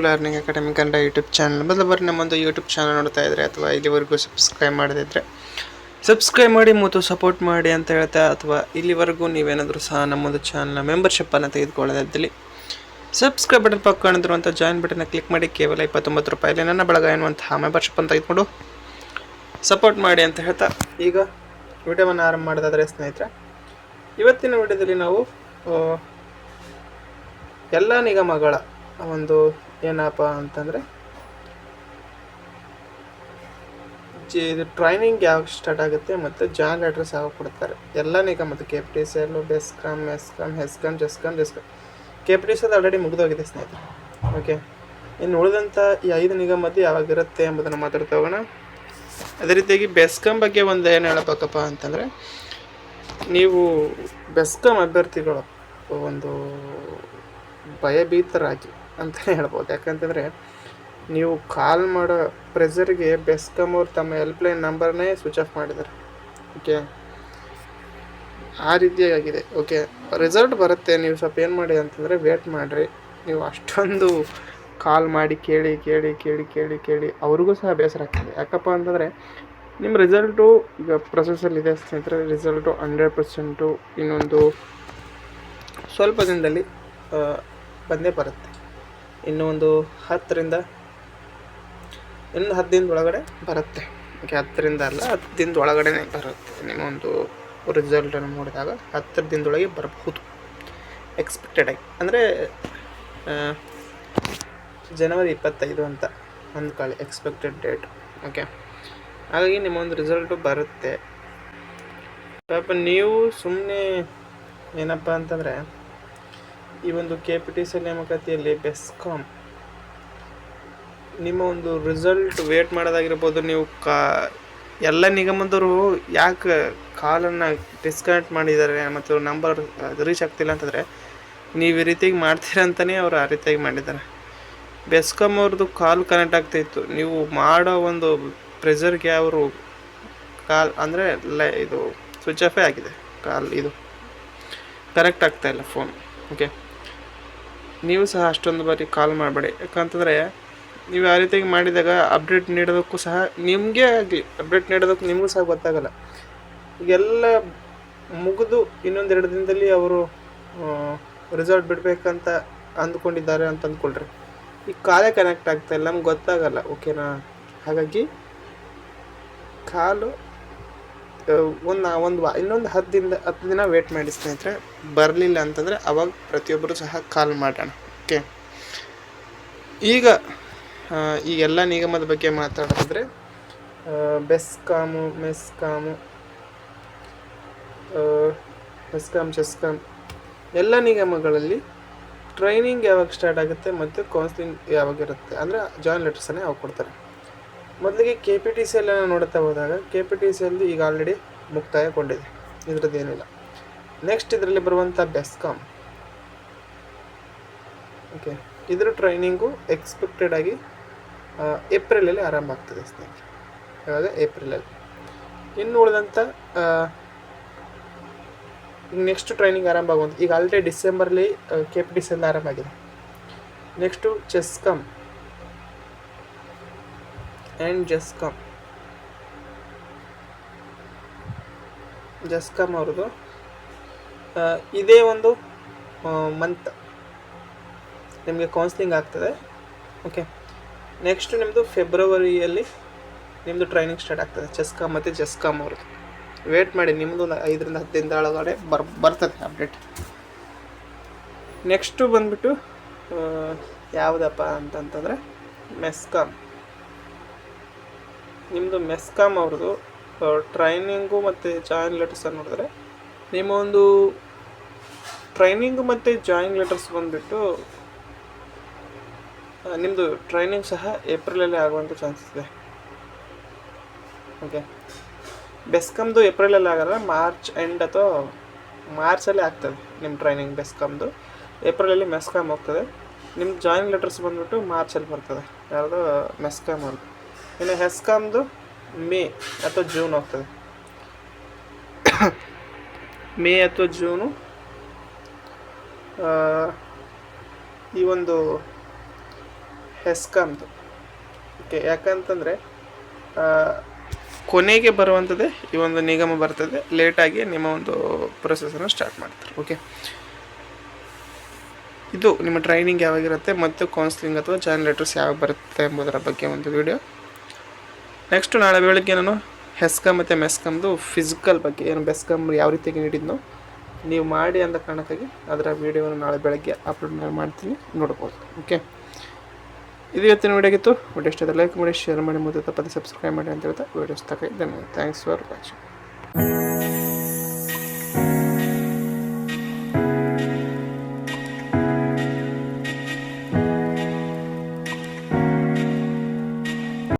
Learning academy Kannada YouTube channel ಮೊದಲು ನಮ್ಮೊಂದು YouTube channel ನೋಡ್ತಾ ಇದ್ದರೆ ಅಥವಾ ಇಲ್ಲಿವರೆಗೂ ಸಬ್ಸ್ಕ್ರೈಬ್ ಮಾಡದಿದ್ದರೆ ಸಬ್ಸ್ಕ್ರೈಬ್ ಮಾಡಿ ಮತ್ತು ಸಪೋರ್ಟ್ ಮಾಡಿ ಅಂತ ಹೇಳ್ತಾ, ಅಥವಾ ಇಲ್ಲಿವರೆಗೂ ನೀವೇನಾದರೂ ಸಹ ನಮ್ಮೊಂದು ಚಾನಲ್ನ ಮೆಂಬರ್ಶಿಪ್ಪನ್ನು ತೆಗೆದುಕೊಳ್ಳೋದಿದ್ದಲ್ಲಿ ಸಬ್ಸ್ಕ್ರೈಬ್ ಬಟನ್ ಪಕ್ಕ ಕಾಣಿದಿರುವಂಥ ಜಾಯಿನ್ ಬಟನ್ನ ಕ್ಲಿಕ್ ಮಾಡಿ ಕೇವಲ 29 ರೂಪಾಯಿಲಿ ನನ್ನ ಬಳಗ ಎನ್ನುವಂತಹ ಮೆಂಬರ್ಶಿಪ್ಪನ್ನು ತೆಗೆದುಕೊಂಡು ಸಪೋರ್ಟ್ ಮಾಡಿ ಅಂತ ಹೇಳ್ತಾ, ಈಗ ವಿಡಿಯೋವನ್ನು ಆರಂಭ ಮಾಡೋದಾದರೆ ಸ್ನೇಹಿತರೆ, ಇವತ್ತಿನ ವಿಡಿಯೋದಲ್ಲಿ ನಾವು ಎಲ್ಲ ನಿಗಮಗಳ ಒಂದು ಏನಪ್ಪ ಅಂತಂದರೆ ಇದು ಟ್ರೈನಿಂಗ್ ಯಾವಾಗ ಸ್ಟಾರ್ಟ್ ಆಗುತ್ತೆ ಮತ್ತು ಜಾಯಿನ್ ಲೆಟರ್ಸ್ ಯಾವಾಗ ಕೊಡ್ತಾರೆ ಎಲ್ಲ ನಿಗಮದ KPTCL, BESCOM, MESCOM, HESCOM, GESCOM. KPTCL already ಮುಗಿದೋಗಿದೆ ಸ್ನೇಹಿತರೆ. ಓಕೆ, ಇನ್ನು ಉಳಿದಂಥ ಈ 5 ನಿಗಮದ್ದು ಯಾವಾಗಿರುತ್ತೆ ಎಂಬುದನ್ನು ಮಾತಾಡ್ತಾ ಹೋಗೋಣ. ಅದೇ ರೀತಿಯಾಗಿ ಬೆಸ್ಕಾಮ್ ಬಗ್ಗೆ ಒಂದು ಏನು ಹೇಳಬೇಕಪ್ಪ ಅಂತಂದರೆ, ನೀವು ಬೆಸ್ಕಾಮ್ ಅಭ್ಯರ್ಥಿಗಳು ಒಂದು ಭಯಭೀತರಾಗಿ ಅಂತಲೇ ಹೇಳ್ಬೋದು. ಯಾಕಂತಂದರೆ ನೀವು ಕಾಲ್ ಮಾಡೋ ಪ್ರೆಸರ್ಗೆ ಬೆಸ್ಕಾಮ್ ಅವ್ರು ತಮ್ಮ ಹೆಲ್ಪ್ಲೈನ್ ನಂಬರ್ನೇ ಸ್ವಿಚ್ ಆಫ್ ಮಾಡಿದ್ದಾರೆ. ಓಕೆ, ಆ ರೀತಿಯಾಗಿದೆ. ಓಕೆ, ರಿಸಲ್ಟ್ ಬರುತ್ತೆ, ನೀವು ಸ್ವಲ್ಪ ಏನು ಮಾಡಿ ಅಂತಂದರೆ ವೇಟ್ ಮಾಡಿರಿ. ನೀವು ಅಷ್ಟೊಂದು ಕಾಲ್ ಮಾಡಿ ಕೇಳಿ ಕೇಳಿ ಕೇಳಿ ಕೇಳಿ ಕೇಳಿ ಅವ್ರಿಗೂ ಸಹ ಬೇಸರ ಆಗ್ತದೆ. ಯಾಕಪ್ಪ ಅಂತಂದರೆ ನಿಮ್ಮ ರಿಸಲ್ಟು ಈಗ ಪ್ರೊಸೆಸಲ್ಲಿದೆ ಸ್ನೇಹಿತರೆ. ರಿಸಲ್ಟು 100% ಇನ್ನೊಂದು ಸ್ವಲ್ಪ ದಿನದಲ್ಲಿ ಬಂದೇ ಬರುತ್ತೆ. ಇನ್ನೂ ಒಂದು 10 ದಿನದ ಒಳಗಡೆ ಬರುತ್ತೆ. ಓಕೆ, 10 ಅಲ್ಲ, 10 ದಿನದ ಒಳಗಡೆ ಬರುತ್ತೆ. ನಿಮ್ಮೊಂದು ರಿಸಲ್ಟನ್ನು ನೋಡಿದಾಗ 10 ದಿನದೊಳಗೆ ಬರಬಹುದು ಎಕ್ಸ್ಪೆಕ್ಟೆಡ್ ಆಗಿ. ಅಂದರೆ ಜನವರಿ 25 ಅಂತ ಅಂದ್ಕೊಳ್ಳಿ ಎಕ್ಸ್ಪೆಕ್ಟೆಡ್ ಡೇಟ್. ಓಕೆ, ಹಾಗಾಗಿ ನಿಮ್ಮೊಂದು ರಿಸಲ್ಟು ಬರುತ್ತೆ. ಪಾಪ ನೀವು ಸುಮ್ಮನೆ ಏನಪ್ಪ ಅಂತಂದರೆ ಈ ಒಂದು KPTCL ನೇಮಕಾತಿಯಲ್ಲಿ ಬೆಸ್ಕಾಮ್ ನಿಮ್ಮ ಒಂದು ರಿಸಲ್ಟ್ ವೇಟ್ ಮಾಡೋದಾಗಿರ್ಬೋದು. ನೀವು ಎಲ್ಲ ನಿಗಮದವರು ಯಾಕೆ ಕಾಲನ್ನು ಡಿಸ್ಕನೆಕ್ಟ್ ಮಾಡಿದ್ದಾರೆ ಮತ್ತು ನಂಬರ್ ರೀಚ್ ಆಗ್ತಿಲ್ಲ ಅಂತಂದರೆ ನೀವು ಈ ರೀತಿಯಾಗಿ ಮಾಡ್ತೀರ ಅಂತಲೇ ಅವರು ಆ ರೀತಿಯಾಗಿ ಮಾಡಿದ್ದಾರೆ. ಬೆಸ್ಕಾಮ್ ಅವ್ರದ್ದು ಕಾಲ್ ಕನೆಕ್ಟ್ ಆಗ್ತಾಯಿತ್ತು, ನೀವು ಮಾಡೋ ಒಂದು ಪ್ರೆಸರ್ಗೆ ಅವರು ಕಾಲ್ ಅಂದರೆ ಇದು ಸ್ವಿಚ್ ಆಫೇ ಆಗಿದೆ. ಕಾಲ್ ಇದು ಕನೆಕ್ಟ್ ಆಗ್ತಾಯಿಲ್ಲ ಫೋನ್. ಓಕೆ, ನೀವು ಸಹ ಅಷ್ಟೊಂದು ಬಾರಿ ಕಾಲ್ ಮಾಡಬೇಡಿ. ಯಾಕಂತಂದರೆ ನೀವು ಆ ರೀತಿಯಾಗಿ ಮಾಡಿದಾಗ ಅಪ್ಡೇಟ್ ನೀಡೋದಕ್ಕೂ ಸಹ ನಿಮಗೆ ಆಗಲಿ, ಅಪ್ಡೇಟ್ ನೀಡೋದಕ್ಕೂ ನಿಮಗೂ ಸಹ ಗೊತ್ತಾಗಲ್ಲ. ಈಗೆಲ್ಲ ಮುಗಿದು ಇನ್ನೊಂದು 2 ದಿನದಲ್ಲಿ ಅವರು ರಿಸಲ್ಟ್ ಬಿಡಬೇಕಂತ ಅಂದ್ಕೊಂಡಿದ್ದಾರೆ ಅಂತ ಅಂದ್ಕೊಳ್ರಿ. ಈ ಕಾಲೇ ಕನೆಕ್ಟ್ ಆಗ್ತಾಯಿಲ್ಲ, ನಮ್ಗೆ ಗೊತ್ತಾಗಲ್ಲ. ಓಕೆನಾ? ಹಾಗಾಗಿ ಕಾಲು ಇನ್ನೊಂದು 10 ದಿನ ವೇಟ್ ಮಾಡಿ ಸ್ನೇಹಿತರೆ. ಬರಲಿಲ್ಲ ಅಂತಂದರೆ ಅವಾಗ ಪ್ರತಿಯೊಬ್ಬರು ಸಹ ಕಾಲ್ ಮಾಡೋಣ. ಓಕೆ, ಈಗ ಎಲ್ಲ ನಿಗಮದ ಬಗ್ಗೆ ಮಾತಾಡೋದಾದರೆ ಬೆಸ್ಕಾಮು, ಮೆಸ್ಕಾಮು, ಹೆಸ್ಕಾಮ್, ಜೆಸ್ಕಾಮ್ ಎಲ್ಲ ನಿಗಮಗಳಲ್ಲಿ ಟ್ರೈನಿಂಗ್ ಯಾವಾಗ ಸ್ಟಾರ್ಟ್ ಆಗುತ್ತೆ ಮತ್ತು ಕೌನ್ಸಿಲಿಂಗ್ ಯಾವಾಗಿರುತ್ತೆ ಅಂದರೆ ಜಾಯಿನ್ ಲೆಟರ್ಸನ್ನೇ ಯಾವಾಗ ಕೊಡ್ತಾರೆ. ಮೊದಲಿಗೆ KPTCL ನೋಡ್ತಾ ಹೋದಾಗ KPTCL ಈಗ ಆಲ್ರೆಡಿ ಮುಕ್ತಾಯಗೊಂಡಿದೆ, ಇದ್ರದ್ದು ಏನಿಲ್ಲ. ನೆಕ್ಸ್ಟ್ ಇದರಲ್ಲಿ ಬರುವಂಥ ಬೆಸ್ಕಾಮ್. ಓಕೆ, ಇದ್ರ ಟ್ರೈನಿಂಗು ಎಕ್ಸ್ಪೆಕ್ಟೆಡ್ ಆಗಿ ಏಪ್ರಿಲಲ್ಲಿ ಆರಂಭ ಆಗ್ತದೆ ಸ್ನೇಹಿತರೆ. ಯಾವಾಗ? ಏಪ್ರಿಲಲ್ಲಿ. ಇನ್ನು ಉಳಿದಂಥ ನೆಕ್ಸ್ಟ್ ಟ್ರೈನಿಂಗ್ ಆರಂಭ ಆಗುವಂಥ ಈಗ ಆಲ್ರೆಡಿ ಡಿಸೆಂಬರ್ಲಿ KPTCL ಆರಂಭ ಆಗಿದೆ. ನೆಕ್ಸ್ಟು ಚೆಸ್ಕಾಮ್ ಆ್ಯಂಡ್ ಜೆಸ್ಕಾಮ್ ಅವ್ರದ್ದು ಇದೇ ಒಂದು ಮಂತ್ ನಿಮಗೆ ಕೌನ್ಸಿಲಿಂಗ್ ಆಗ್ತದೆ. ಓಕೆ, ನೆಕ್ಸ್ಟ್ ನಿಮ್ಮದು ಫೆಬ್ರವರಿಯಲ್ಲಿ ನಿಮ್ಮದು ಟ್ರೈನಿಂಗ್ ಸ್ಟಾರ್ಟ್ ಆಗ್ತದೆ ಚೆಸ್ಕಾಮ್ ಮತ್ತು ಜೆಸ್ಕಾಮ್ ಅವ್ರದ್ದು. ವೇಟ್ ಮಾಡಿ, ನಿಮ್ಮದು 5 ರಿಂದ 10 ದಿನದ ಒಳಗಡೆ ಬರ್ತದೆ ಅಪ್ಡೇಟ್. ನೆಕ್ಸ್ಟು ಬಂದುಬಿಟ್ಟು ಯಾವುದಪ್ಪ ಅಂತಂತಂದರೆ ಮೆಸ್ಕಾಮ್. ನಿಮ್ಮದು ಮೆಸ್ಕಾಮ್ ಅವ್ರದ್ದು ಟ್ರೈನಿಂಗು ಮತ್ತು ಜಾಯಿನ್ ಲೆಟರ್ಸನ್ನು ನೋಡಿದ್ರೆ ನಿಮ್ಮ ಒಂದು ಟ್ರೈನಿಂಗು ಮತ್ತು ಜಾಯಿನ್ ಲೆಟರ್ಸ್ ಬಂದುಬಿಟ್ಟು ನಿಮ್ಮದು ಟ್ರೈನಿಂಗ್ ಸಹ ಏಪ್ರಿಲಲ್ಲಿ ಆಗುವಂಥ ಚಾನ್ಸಸ್ ಇದೆ. ಓಕೆ, ಬೆಸ್ಕಾಮ್ದು ಏಪ್ರಿಲಲ್ಲಿ ಆಗಲ್ಲ, ಮಾರ್ಚ್ ಎಂಡ್ ಅಥವಾ ಮಾರ್ಚಲ್ಲಿ ಆಗ್ತದೆ ನಿಮ್ಮ ಟ್ರೈನಿಂಗ್ ಬೆಸ್ಕಾಮ್ದು. ಏಪ್ರಿಲಲ್ಲಿ ಮೆಸ್ಕಾಮ್ ಹೋಗ್ತದೆ. ನಿಮ್ಮ ಜಾಯಿನ್ ಲೆಟರ್ಸ್ ಬಂದುಬಿಟ್ಟು ಮಾರ್ಚಲ್ಲಿ ಬರ್ತದೆ, ಯಾವುದು ಮೆಸ್ಕಾಮ್ ಅವ್ರದ್ದು. ಇನ್ನು ಹೆಸ್ಕಾಮ್ದು ಮೇ ಅಥವಾ ಜೂನ್ ಹೋಗ್ತದೆ. ಮೇ ಅಥವಾ ಜೂನು ಈ ಒಂದು ಹೆಸ್ಕಾಮ್ದು. ಓಕೆ, ಯಾಕಂತಂದರೆ ಕೊನೆಗೆ ಬರುವಂಥದ್ದೇ ಈ ಒಂದು ನಿಗಮ ಬರ್ತದೆ, ಲೇಟಾಗಿ ನಿಮ್ಮ ಒಂದು ಪ್ರೊಸೆಸನ್ನು ಸ್ಟಾರ್ಟ್ ಮಾಡ್ತಾರೆ. ಓಕೆ, ಇದು ನಿಮ್ಮ ಟ್ರೈನಿಂಗ್ ಯಾವಾಗಿರುತ್ತೆ ಮತ್ತು ಕೌನ್ಸಿಲಿಂಗ್ ಅಥವಾ ಜಾಯಿನ್ ಲೆಟರ್ಸ್ ಯಾವಾಗ ಬರುತ್ತೆ ಎಂಬುದರ ಬಗ್ಗೆ ಒಂದು ವಿಡಿಯೋ. ನೆಕ್ಸ್ಟು ನಾಳೆ ಬೆಳಗ್ಗೆ ನಾನು ಹೆಸ್ಕಾಮ್ ಮತ್ತು ಮೆಸ್ಕಾಮ್ದು ಫಿಸಿಕಲ್ ಬಗ್ಗೆ, ಏನು ಬೆಸ್ಕಾಮ್ ಯಾವ ರೀತಿಯಾಗಿ ನೀಡಿದ್ನೋ ನೀವು ಮಾಡಿ ಅಂದ ಕಾರಣಕ್ಕಾಗಿ ಅದರ ವೀಡಿಯೋವನ್ನು ನಾಳೆ ಬೆಳಗ್ಗೆ ಅಪ್ಲೋಡ್ ಮಾಡ್ತೀನಿ, ನೋಡ್ಬೋದು. ಓಕೆ, ಇದು ಇವತ್ತಿನ ವಿಡಿಯೋ ಆಗಿತ್ತು. ವಿಡಿಯೋ ಇಷ್ಟ ಲೈಕ್ ಮಾಡಿ, ಶೇರ್ ಮಾಡಿ, ಮತ್ತು ತಪ್ಪದೆ ಸಬ್ಸ್ಕ್ರೈಬ್ ಮಾಡಿ ಅಂತ ಹೇಳ್ತಾ ವಿಡಿಯೋಸ್ ತಗೊಳ್ಳಿ. ಧನ್ಯವಾದ. Thanks for watching.